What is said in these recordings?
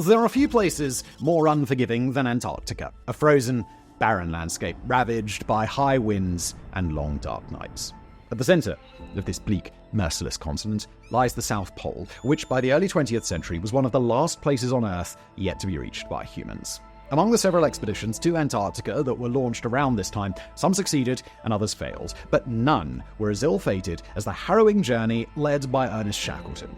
There are few places more unforgiving than Antarctica, a frozen, barren landscape ravaged by high winds and long dark nights. At the center of this bleak, merciless continent lies the South Pole, which by the early 20th century was one of the last places on Earth yet to be reached by humans. Among the several expeditions to Antarctica that were launched around this time, some succeeded and others failed, but none were as ill-fated as the harrowing journey led by Ernest Shackleton.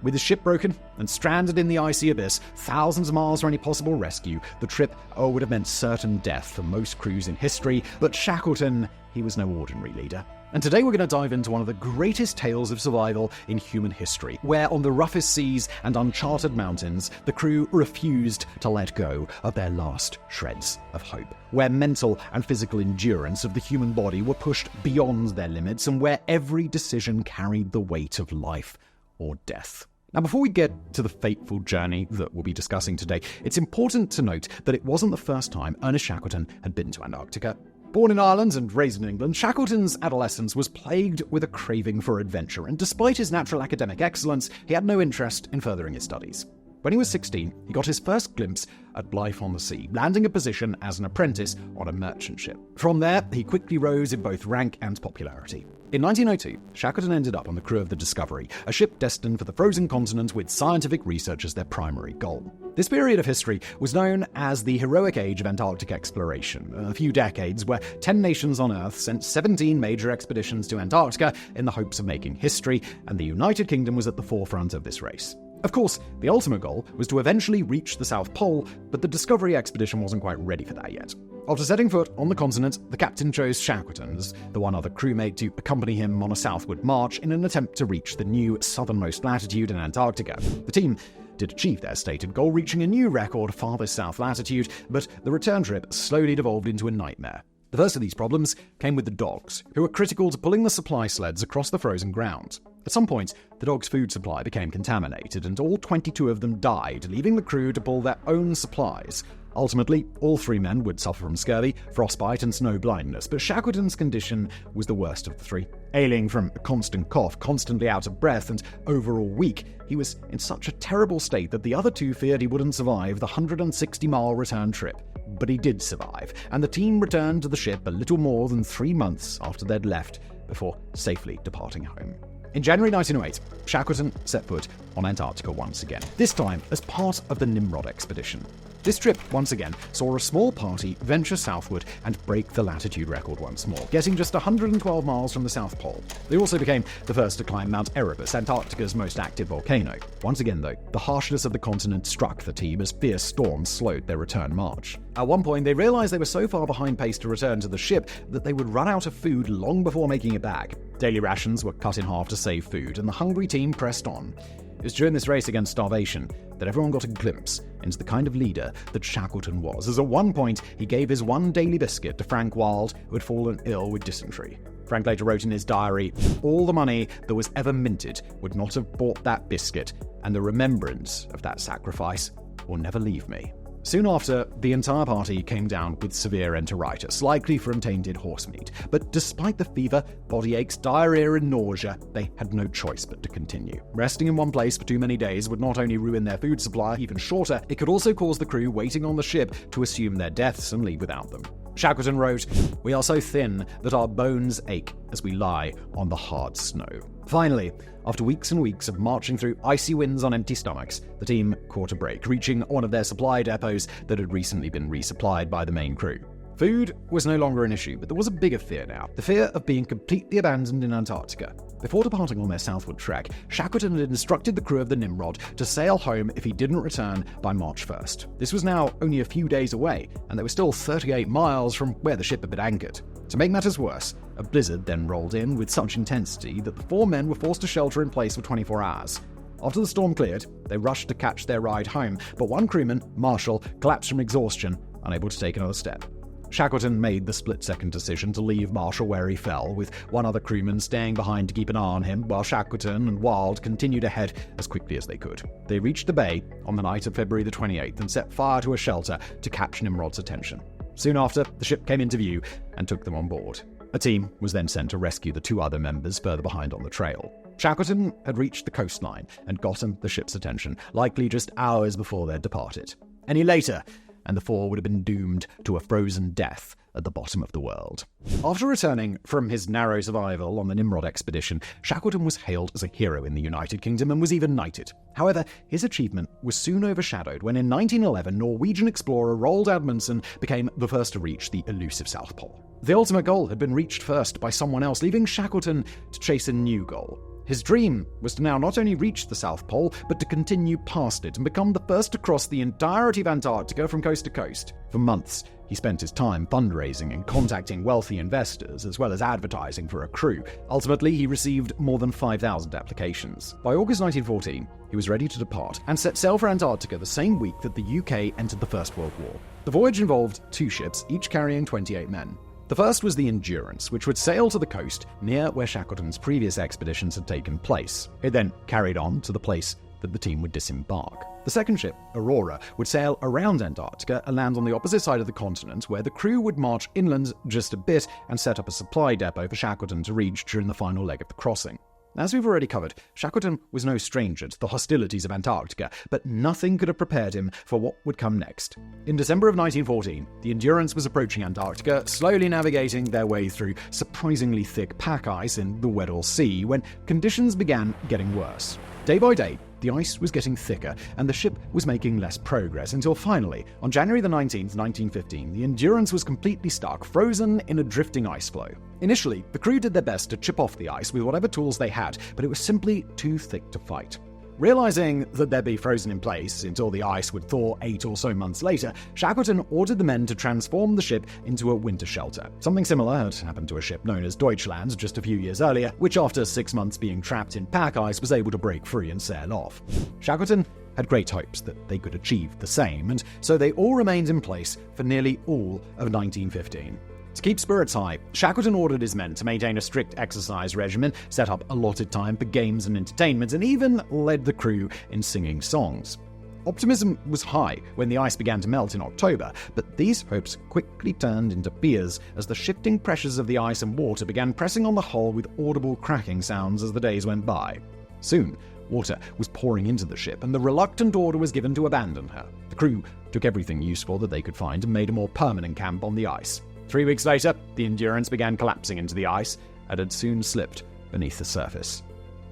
With his ship broken and stranded in the icy abyss, thousands of miles for any possible rescue, the trip would have meant certain death for most crews in history, but Shackleton, he was no ordinary leader. And today we're going to dive into one of the greatest tales of survival in human history, where on the roughest seas and uncharted mountains, the crew refused to let go of their last shreds of hope, where mental and physical endurance of the human body were pushed beyond their limits, and where every decision carried the weight of life or death. Now, before we get to the fateful journey that we'll be discussing today, it's important to note that it wasn't the first time Ernest Shackleton had been to Antarctica. Born in Ireland and raised in England, Shackleton's adolescence was plagued with a craving for adventure, and despite his natural academic excellence, he had no interest in furthering his studies. When he was 16, he got his first glimpse at life on the sea, landing a position as an apprentice on a merchant ship. From there, he quickly rose in both rank and popularity. In 1902, Shackleton ended up on the crew of the Discovery, a ship destined for the frozen continent with scientific research as their primary goal. This period of history was known as the heroic age of Antarctic exploration, a few decades where 10 nations on Earth sent 17 major expeditions to Antarctica in the hopes of making history, and the United Kingdom was at the forefront of this race. Of course, the ultimate goal was to eventually reach the South Pole, but the Discovery expedition wasn't quite ready for that yet. After setting foot on the continent, the captain chose Shackleton as the one other crewmate to accompany him on a southward march in an attempt to reach the new southernmost latitude in Antarctica. The team did achieve their stated goal, reaching a new record farthest south latitude, but the return trip slowly devolved into a nightmare. The first of these problems came with the dogs, who were critical to pulling the supply sleds across the frozen ground. At some point, the dogs' food supply became contaminated, and all 22 of them died, leaving the crew to pull their own supplies. Ultimately, all 3 men would suffer from scurvy, frostbite, and snow blindness, but Shackleton's condition was the worst of the 3. Ailing from a constant cough, constantly out of breath, and overall weak, he was in such a terrible state that the other 2 feared he wouldn't survive the 160-mile return trip. But he did survive, and the team returned to the ship a little more than 3 months after they'd left, before safely departing home. In January 1908, Shackleton set foot on Antarctica once again, this time as part of the Nimrod expedition. This trip, once again, saw a small party venture southward and break the latitude record once more, getting just 112 miles from the South Pole. They also became the first to climb Mount Erebus, Antarctica's most active volcano. Once again, though, the harshness of the continent struck the team as fierce storms slowed their return march. At one point, they realized they were so far behind pace to return to the ship that they would run out of food long before making it back. Daily rations were cut in half to save food, and the hungry team pressed on. It was during this race against starvation that everyone got a glimpse into the kind of leader that Shackleton was, as at one point he gave his one daily biscuit to Frank Wild, who had fallen ill with dysentery. Frank later wrote in his diary, "All the money that was ever minted would not have bought that biscuit, and the remembrance of that sacrifice will never leave me." Soon after, the entire party came down with severe enteritis, likely from tainted horse meat. But despite the fever, body aches, diarrhea, and nausea, they had no choice but to continue. Resting in one place for too many days would not only ruin their food supply even shorter, it could also cause the crew waiting on the ship to assume their deaths and leave without them. Shackleton wrote, "We are so thin that our bones ache as we lie on the hard snow." Finally, after weeks and weeks of marching through icy winds on empty stomachs, the team caught a break, reaching one of their supply depots that had recently been resupplied by the main crew. Food was no longer an issue, but there was a bigger fear now, the fear of being completely abandoned in Antarctica. Before departing on their southward trek, Shackleton had instructed the crew of the Nimrod to sail home if he didn't return by March 1st. This was now only a few days away, and they were still 38 miles from where the ship had been anchored. To make matters worse, a blizzard then rolled in with such intensity that the 4 men were forced to shelter in place for 24 hours. After the storm cleared, they rushed to catch their ride home, but one crewman, Marshall, collapsed from exhaustion, unable to take another step. Shackleton made the split-second decision to leave Marshall where he fell, with one other crewman staying behind to keep an eye on him, while Shackleton and Wild continued ahead as quickly as they could. They reached the bay on the night of February the 28th and set fire to a shelter to catch Nimrod's attention. Soon after, the ship came into view and took them on board. A team was then sent to rescue the 2 other members further behind on the trail. Shackleton had reached the coastline and gotten the ship's attention, likely just hours before they'd departed. Any later, and the four would have been doomed to a frozen death at the bottom of the world. After returning from his narrow survival on the Nimrod expedition, Shackleton was hailed as a hero in the United Kingdom and was even knighted. However, his achievement was soon overshadowed when in 1911 Norwegian explorer Roald Amundsen became the first to reach the elusive South Pole. The ultimate goal had been reached first by someone else, leaving Shackleton to chase a new goal. His dream was to now not only reach the South Pole, but to continue past it and become the first to cross the entirety of Antarctica from coast to coast. For months, he spent his time fundraising and contacting wealthy investors, as well as advertising for a crew. Ultimately, he received more than 5,000 applications. By August 1914, he was ready to depart and set sail for Antarctica the same week that the UK entered the First World War. The voyage involved 2 ships, each carrying 28 men. The first was the Endurance, which would sail to the coast near where Shackleton's previous expeditions had taken place. It then carried on to the place that the team would disembark. The second ship, Aurora, would sail around Antarctica and land on the opposite side of the continent, where the crew would march inland just a bit and set up a supply depot for Shackleton to reach during the final leg of the crossing. As we've already covered, Shackleton was no stranger to the hostilities of Antarctica, but nothing could have prepared him for what would come next. In December of 1914, the Endurance was approaching Antarctica, slowly navigating their way through surprisingly thick pack ice in the Weddell Sea, when conditions began getting worse. Day by day, the ice was getting thicker, and the ship was making less progress, until finally, on January the 19th, 1915, the Endurance was completely stuck, frozen in a drifting ice floe. Initially, the crew did their best to chip off the ice with whatever tools they had, but it was simply too thick to fight. Realizing that they'd be frozen in place until the ice would thaw 8 or so months later, Shackleton ordered the men to transform the ship into a winter shelter. Something similar had happened to a ship known as Deutschland just a few years earlier, which after 6 months being trapped in pack ice was able to break free and sail off. Shackleton had great hopes that they could achieve the same, and so they all remained in place for nearly all of 1915. To keep spirits high, Shackleton ordered his men to maintain a strict exercise regimen, set up allotted time for games and entertainment, and even led the crew in singing songs. Optimism was high when the ice began to melt in October, but these hopes quickly turned into fears as the shifting pressures of the ice and water began pressing on the hull with audible cracking sounds as the days went by. Soon, water was pouring into the ship, and the reluctant order was given to abandon her. The crew took everything useful that they could find and made a more permanent camp on the ice. 3 weeks later, the Endurance began collapsing into the ice and had soon slipped beneath the surface.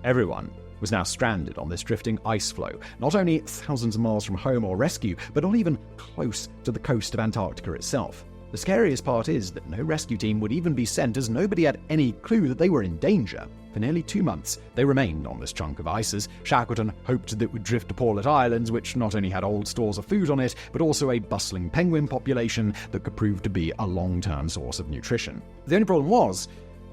Everyone was now stranded on this drifting ice floe, not only thousands of miles from home or rescue, but not even close to the coast of Antarctica itself. The scariest part is that no rescue team would even be sent, as nobody had any clue that they were in danger. For nearly 2 months, they remained on this chunk of ice, as Shackleton hoped that it would drift to Paulet Islands, which not only had old stores of food on it, but also a bustling penguin population that could prove to be a long-term source of nutrition. The only problem was,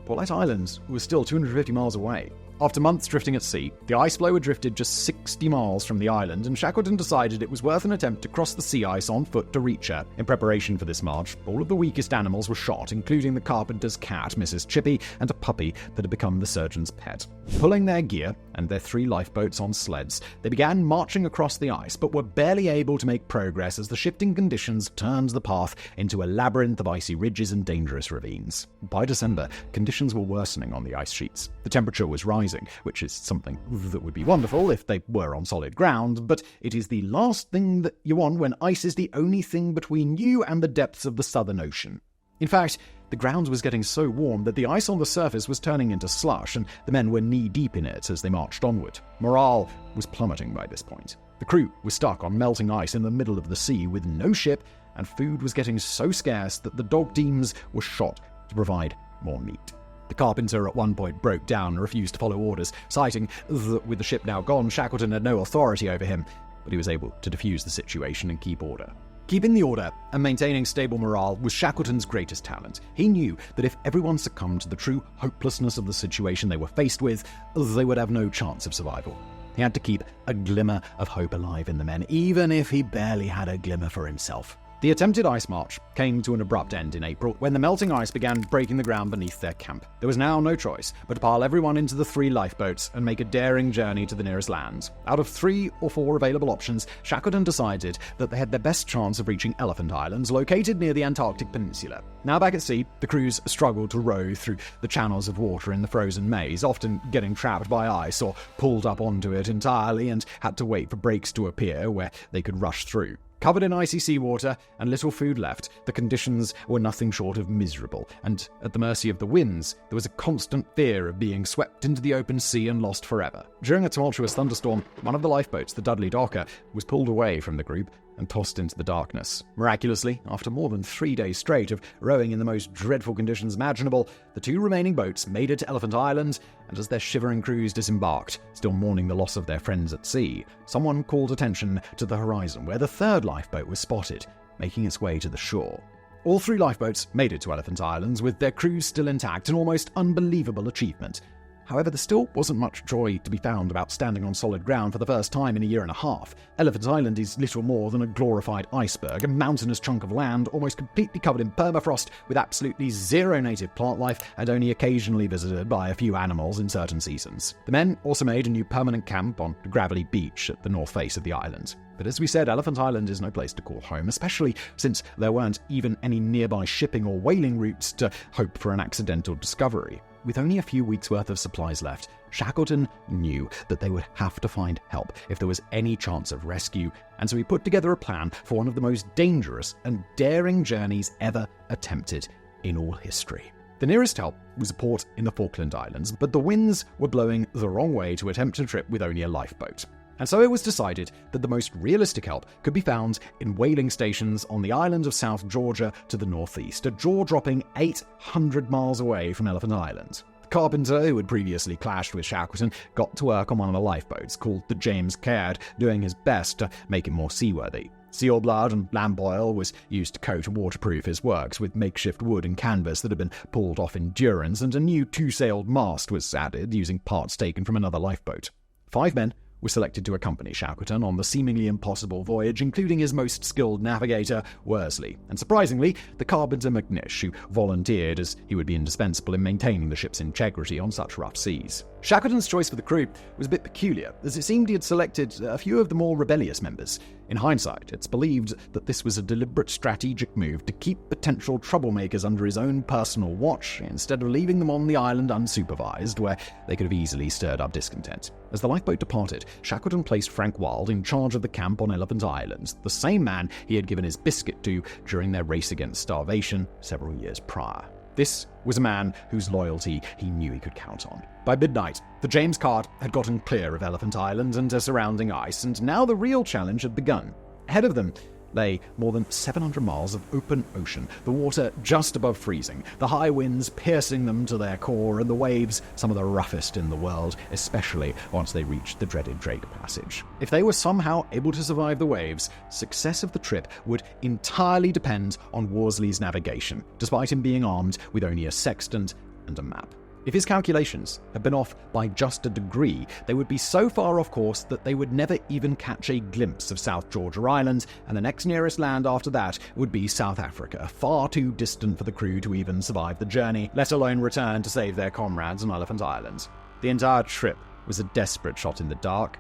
Paulet Islands was still 250 miles away. After months drifting at sea, the ice floe had drifted just 60 miles from the island, and Shackleton decided it was worth an attempt to cross the sea ice on foot to reach her. In preparation for this march, all of the weakest animals were shot, including the carpenter's cat, Mrs. Chippy, and a puppy that had become the surgeon's pet. Pulling their gear and their 3 lifeboats on sleds, they began marching across the ice, but were barely able to make progress as the shifting conditions turned the path into a labyrinth of icy ridges and dangerous ravines. By December, conditions were worsening on the ice sheets. The temperature was rising, which is something that would be wonderful if they were on solid ground, but it is the last thing that you want when ice is the only thing between you and the depths of the Southern Ocean. In fact, the ground was getting so warm that the ice on the surface was turning into slush, and the men were knee-deep in it as they marched onward. Morale was plummeting by this point. The crew was stuck on melting ice in the middle of the sea with no ship, and food was getting so scarce that the dog teams were shot to provide more meat. The carpenter at one point broke down and refused to follow orders, citing that with the ship now gone, Shackleton had no authority over him, but he was able to defuse the situation and keep order. Keeping the order and maintaining stable morale was Shackleton's greatest talent. He knew that if everyone succumbed to the true hopelessness of the situation they were faced with, they would have no chance of survival. He had to keep a glimmer of hope alive in the men, even if he barely had a glimmer for himself. The attempted ice march came to an abrupt end in April when the melting ice began breaking the ground beneath their camp. There was now no choice but to pile everyone into the 3 lifeboats and make a daring journey to the nearest land. Out of 3 or 4 available options, Shackleton decided that they had their best chance of reaching Elephant Island, located near the Antarctic peninsula. Now back at sea, the crews struggled to row through the channels of water in the frozen maze, often getting trapped by ice or pulled up onto it entirely, and had to wait for breaks to appear where they could rush through. Covered in icy seawater and little food left, the conditions were nothing short of miserable, and at the mercy of the winds, there was a constant fear of being swept into the open sea and lost forever. During a tumultuous thunderstorm, one of the lifeboats, the Dudley Docker, was pulled away from the group and tossed into the darkness. Miraculously, after more than 3 days straight of rowing in the most dreadful conditions imaginable, the 2 remaining boats made it to Elephant Island, and as their shivering crews disembarked, still mourning the loss of their friends at sea, someone called attention to the horizon where the 3rd lifeboat was spotted, making its way to the shore. All 3 lifeboats made it to Elephant Island with their crews still intact, an almost unbelievable achievement. However, there still wasn't much joy to be found about standing on solid ground for the first time in a year and a half. Elephant Island is little more than a glorified iceberg, a mountainous chunk of land almost completely covered in permafrost, with absolutely zero native plant life and only occasionally visited by a few animals in certain seasons. The men also made a new permanent camp on a gravelly beach at the north face of the island. But as we said, Elephant Island is no place to call home, especially since there weren't even any nearby shipping or whaling routes to hope for an accidental discovery. With only a few weeks' worth of supplies left, Shackleton knew that they would have to find help if there was any chance of rescue, and so he put together a plan for one of the most dangerous and daring journeys ever attempted in all history. The nearest help was a port in the Falkland Islands, but the winds were blowing the wrong way to attempt a trip with only a lifeboat. And so it was decided that the most realistic help could be found in whaling stations on the island of South Georgia to the northeast, a jaw-dropping 800 miles away from Elephant Island. The carpenter, who had previously clashed with Shackleton, got to work on one of the lifeboats, called the James Caird, doing his best to make it more seaworthy. Seal blood and lamp oil was used to coat and waterproof his works, with makeshift wood and canvas that had been pulled off Endurance, and a new 2-sailed mast was added using parts taken from another lifeboat. 5 men were selected to accompany Shackleton on the seemingly impossible voyage, including his most skilled navigator, Worsley, and surprisingly, the carpenter McNish, who volunteered as he would be indispensable in maintaining the ship's integrity on such rough seas. Shackleton's choice for the crew was a bit peculiar, as it seemed he had selected a few of the more rebellious members. In hindsight, it's believed that this was a deliberate strategic move to keep potential troublemakers under his own personal watch, instead of leaving them on the island unsupervised, where they could have easily stirred up discontent. As the lifeboat departed, Shackleton placed Frank Wild in charge of the camp on Elephant Island, the same man he had given his biscuit to during their race against starvation several years prior. This was a man whose loyalty he knew he could count on. By midnight, the James Caird had gotten clear of Elephant Island and her surrounding ice, and now the real challenge had begun. Ahead of them lay more than 700 miles of open ocean, the water just above freezing, the high winds piercing them to their core, and the waves some of the roughest in the world, especially once they reached the dreaded Drake Passage. If they were somehow able to survive the waves, success of the trip would entirely depend on Worsley's navigation, despite him being armed with only a sextant and a map. If his calculations had been off by just a degree, they would be so far off course that they would never even catch a glimpse of South Georgia Island, and the next nearest land after that would be South Africa, far too distant for the crew to even survive the journey, let alone return to save their comrades on Elephant Island. The entire trip was a desperate shot in the dark,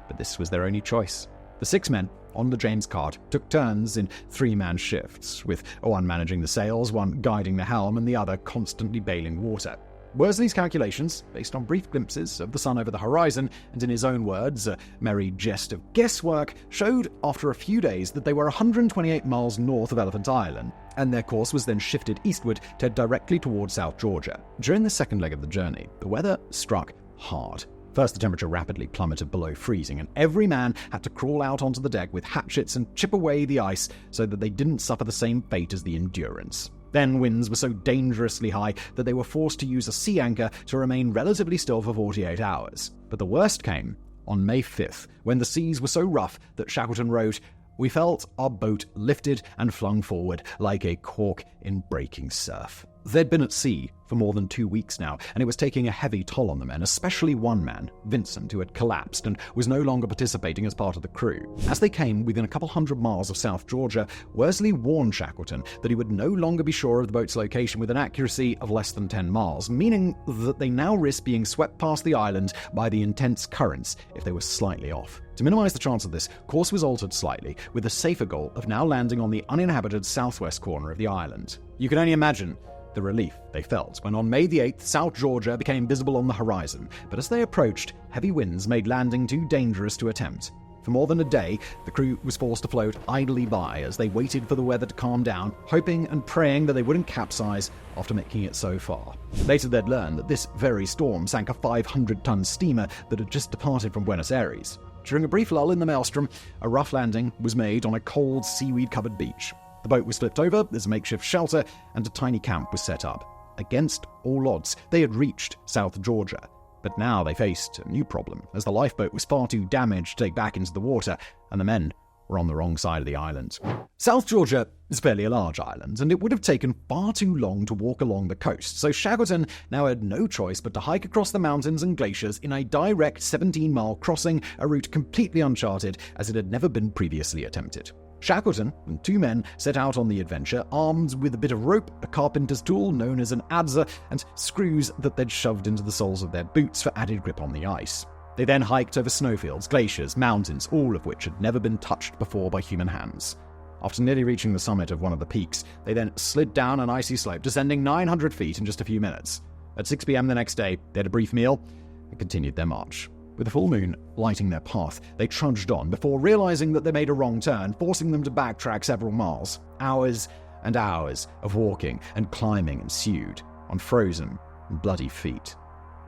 but this was their only choice. The 6 men on the James Caird took turns in 3-man shifts, with one managing the sails, one guiding the helm, and the other constantly bailing water. Worsley's calculations, based on brief glimpses of the sun over the horizon, and in his own words, a merry jest of guesswork, showed after a few days that they were 128 miles north of Elephant Island, and their course was then shifted eastward to head directly towards South Georgia. During the second leg of the journey, the weather struck hard. First, the temperature rapidly plummeted below freezing, and every man had to crawl out onto the deck with hatchets and chip away the ice so that they didn't suffer the same fate as the Endurance. Then winds were so dangerously high that they were forced to use a sea anchor to remain relatively still for 48 hours. But the worst came on May 5th, when the seas were so rough that Shackleton wrote, we felt our boat lifted and flung forward like a cork in breaking surf. They'd been at sea for more than 2 weeks now, and it was taking a heavy toll on the men, especially one man, Vincent, who had collapsed and was no longer participating as part of the crew. As they came within a couple hundred miles of South Georgia, Worsley warned Shackleton that he would no longer be sure of the boat's location with an accuracy of less than 10 miles, meaning that they now risked being swept past the island by the intense currents if they were slightly off. To minimize the chance of this, course was altered slightly, with the safer goal of now landing on the uninhabited southwest corner of the island. You can only imagine the relief they felt when on May the 8th, South Georgia became visible on the horizon, but as they approached, heavy winds made landing too dangerous to attempt. For more than a day, the crew was forced to float idly by as they waited for the weather to calm down, hoping and praying that they wouldn't capsize after making it so far. Later they'd learn that this very storm sank a 500-ton steamer that had just departed from Buenos Aires. During a brief lull in the maelstrom, a rough landing was made on a cold, seaweed-covered beach. The boat was flipped over as a makeshift shelter, and a tiny camp was set up. Against all odds, they had reached South Georgia. But now they faced a new problem, as the lifeboat was far too damaged to take back into the water, and the men were on the wrong side of the island. South Georgia is fairly a large island, and it would have taken far too long to walk along the coast, so Shackleton now had no choice but to hike across the mountains and glaciers in a direct 17-mile crossing, a route completely uncharted as it had never been previously attempted. Shackleton and 2 men set out on the adventure, armed with a bit of rope, a carpenter's tool known as an adzer, and screws that they'd shoved into the soles of their boots for added grip on the ice. They then hiked over snowfields, glaciers, mountains, all of which had never been touched before by human hands. After nearly reaching the summit of one of the peaks, they then slid down an icy slope, descending 900 feet in just a few minutes. At 6 p.m. the next day, they had a brief meal and continued their march. With the full moon lighting their path, they trudged on before realizing that they made a wrong turn, forcing them to backtrack several miles. Hours and hours of walking and climbing ensued on frozen and bloody feet,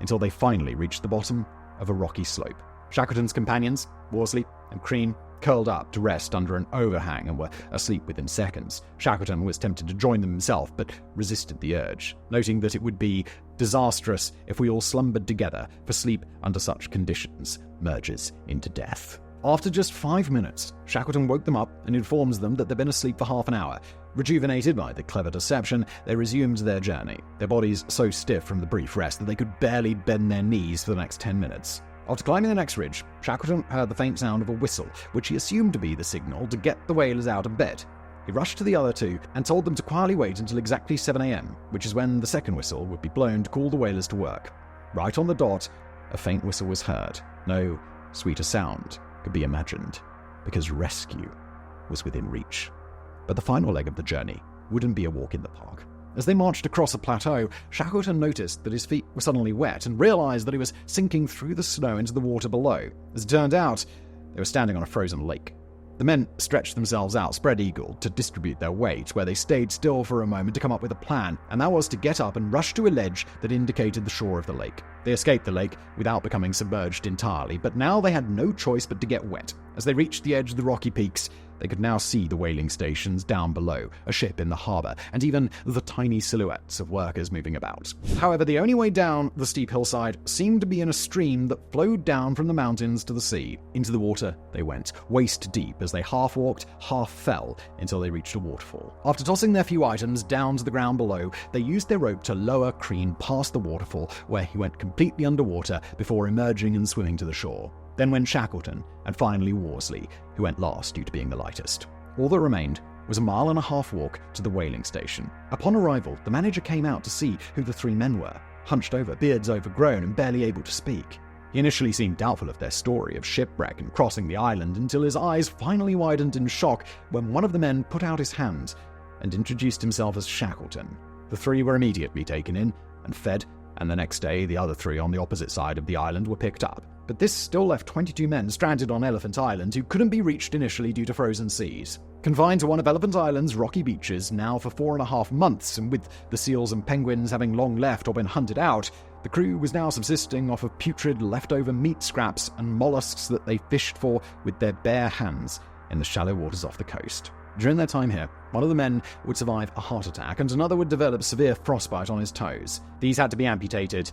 until they finally reached the bottom of a rocky slope. Shackleton's companions, Worsley and Crean, curled up to rest under an overhang and were asleep within seconds. Shackleton was tempted to join them himself, but resisted the urge, noting that it would be disastrous if we all slumbered together, for sleep under such conditions merges into death. After just 5 minutes, Shackleton woke them up and informs them that they'd been asleep for half an hour. Rejuvenated by the clever deception, they resumed their journey, their bodies so stiff from the brief rest that they could barely bend their knees for the next 10 minutes. After climbing the next ridge, Shackleton heard the faint sound of a whistle, which he assumed to be the signal to get the whalers out of bed. He rushed to the other 2 and told them to quietly wait until exactly 7 a.m., which is when the second whistle would be blown to call the whalers to work. Right on the dot, a faint whistle was heard. No sweeter sound could be imagined, because rescue was within reach. But the final leg of the journey wouldn't be a walk in the park. As they marched across a plateau, Shackleton noticed that his feet were suddenly wet and realized that he was sinking through the snow into the water below. As it turned out, they were standing on a frozen lake. The men stretched themselves out, spread-eagled, to distribute their weight, where they stayed still for a moment to come up with a plan, and that was to get up and rush to a ledge that indicated the shore of the lake. They escaped the lake without becoming submerged entirely, but now they had no choice but to get wet. As they reached the edge of the rocky peaks, they could now see the whaling stations down below, a ship in the harbor, and even the tiny silhouettes of workers moving about. However, the only way down the steep hillside seemed to be in a stream that flowed down from the mountains to the sea. Into the water they went, waist deep, as they half walked, half fell, until they reached a waterfall. After tossing their few items down to the ground below, they used their rope to lower Crean past the waterfall, where he went completely underwater before emerging and swimming to the shore. Then went Shackleton, and finally Worsley, who went last due to being the lightest. All that remained was a 1.5 mile walk to the whaling station. Upon arrival, the manager came out to see who the 3 men were, hunched over, beards overgrown, and barely able to speak. He initially seemed doubtful of their story of shipwreck and crossing the island, until his eyes finally widened in shock when one of the men put out his hand and introduced himself as Shackleton. The 3 were immediately taken in and fed, and the next day the other 3 on the opposite side of the island were picked up. But this still left 22 men stranded on Elephant Island who couldn't be reached initially due to frozen seas. Confined to one of Elephant Island's rocky beaches now for 4.5 months, and with the seals and penguins having long left or been hunted out, the crew was now subsisting off of putrid leftover meat scraps and mollusks that they fished for with their bare hands in the shallow waters off the coast. During their time here, one of the men would survive a heart attack and another would develop severe frostbite on his toes. These had to be amputated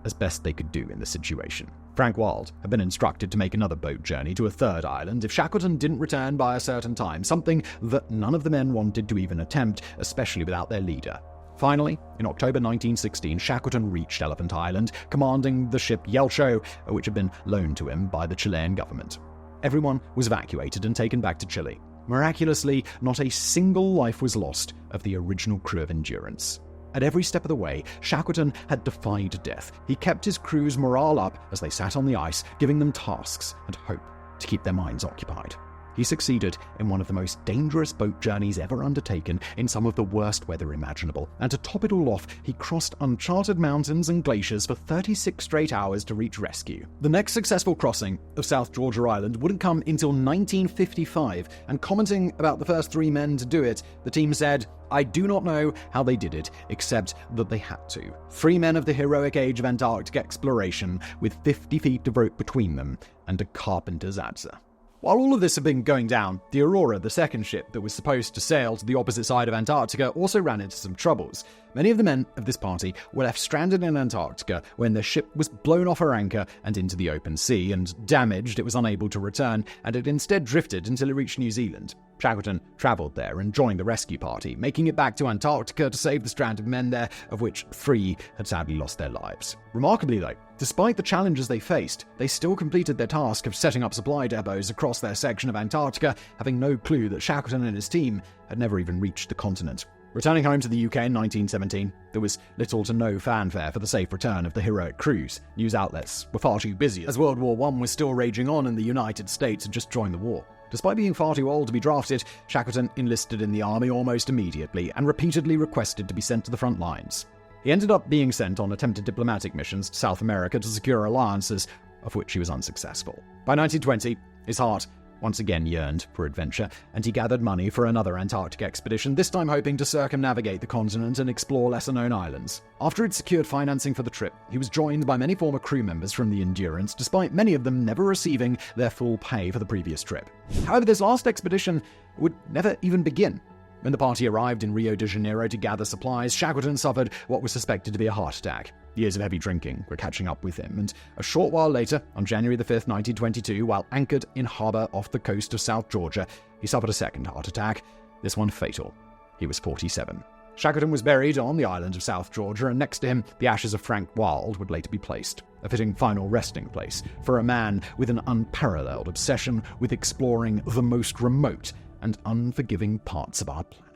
as best they could do in the situation. Frank Wild had been instructed to make another boat journey to a third island if Shackleton didn't return by a certain time, something that none of the men wanted to even attempt, especially without their leader. Finally, in October 1916, Shackleton reached Elephant Island, commanding the ship Yelcho, which had been loaned to him by the Chilean government. Everyone was evacuated and taken back to Chile. Miraculously, not a single life was lost of the original crew of Endurance. At every step of the way, Shackleton had defied death. He kept his crew's morale up as they sat on the ice, giving them tasks and hope to keep their minds occupied. He succeeded in one of the most dangerous boat journeys ever undertaken in some of the worst weather imaginable, and to top it all off, he crossed uncharted mountains and glaciers for 36 straight hours to reach rescue. The next successful crossing of South Georgia Island wouldn't come until 1955, and commenting about the first 3 men to do it, the team said, "I do not know how they did it, except that they had to. 3 men of the heroic age of Antarctic exploration, with 50 feet of rope between them, and a carpenter's answer." While all of this had been going down, the Aurora, the second ship that was supposed to sail to the opposite side of Antarctica, also ran into some troubles. Many of the men of this party were left stranded in Antarctica when their ship was blown off her anchor and into the open sea, and damaged, it was unable to return, and it instead drifted until it reached New Zealand. Shackleton travelled there and joined the rescue party, making it back to Antarctica to save the stranded men there, of which 3 had sadly lost their lives. Remarkably though, despite the challenges they faced, they still completed their task of setting up supply depots across their section of Antarctica, having no clue that Shackleton and his team had never even reached the continent. Returning home to the UK in 1917, there was little to no fanfare for the safe return of the heroic crews. News outlets were far too busy, as World War I was still raging on and the United States had just joined the war. Despite being far too old to be drafted, Shackleton enlisted in the army almost immediately and repeatedly requested to be sent to the front lines. He ended up being sent on attempted diplomatic missions to South America to secure alliances, of which he was unsuccessful. By 1920, his heart once again yearned for adventure, and he gathered money for another Antarctic expedition, this time hoping to circumnavigate the continent and explore lesser-known islands. After he'd secured financing for the trip, he was joined by many former crew members from the Endurance, despite many of them never receiving their full pay for the previous trip. However, this last expedition would never even begin. When the party arrived in Rio de Janeiro to gather supplies, Shackleton suffered what was suspected to be a heart attack. Years of heavy drinking were catching up with him, and a short while later, on January 5th, 1922, while anchored in harbour off the coast of South Georgia, he suffered a second heart attack, this one fatal. He was 47. Shackleton was buried on the island of South Georgia, and next to him, the ashes of Frank Wild would later be placed. A fitting final resting place for a man with an unparalleled obsession with exploring the most remote and unforgiving parts of our planet.